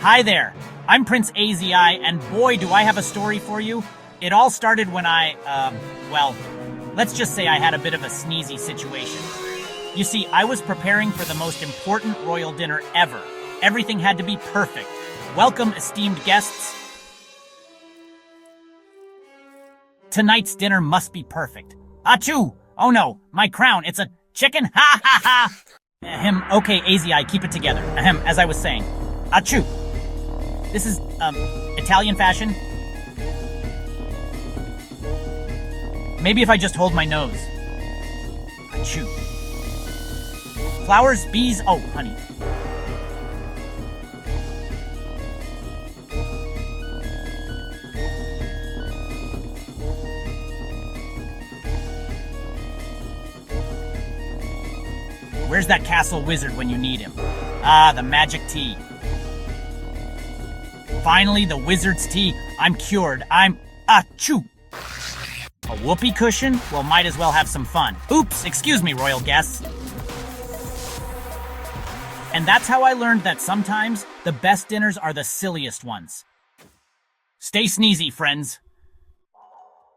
Hi there, I'm Prince AZI, and boy do I have a story for you. It all started when well, let's just say I had a bit of a sneezy situation. You see, I was preparing for the most important royal dinner ever. Everything had to be perfect. Welcome, esteemed guests. Tonight's dinner must be perfect. Achoo! Oh no, my crown, it's a chicken? Ha ha ha! Ahem, okay, AZI, keep it together. Ahem, as I was saying. Achoo! This is, Italian fashion? Maybe if I just hold my nose. Achoo. Flowers, bees, oh, honey. Where's that castle wizard when you need him? Ah, the magic tea. Finally, the wizard's tea. I'm cured. Achoo! A whoopee cushion? Well, might as well have some fun. Oops, excuse me, royal guests. And that's how I learned that sometimes the best dinners are the silliest ones. Stay sneezy, friends.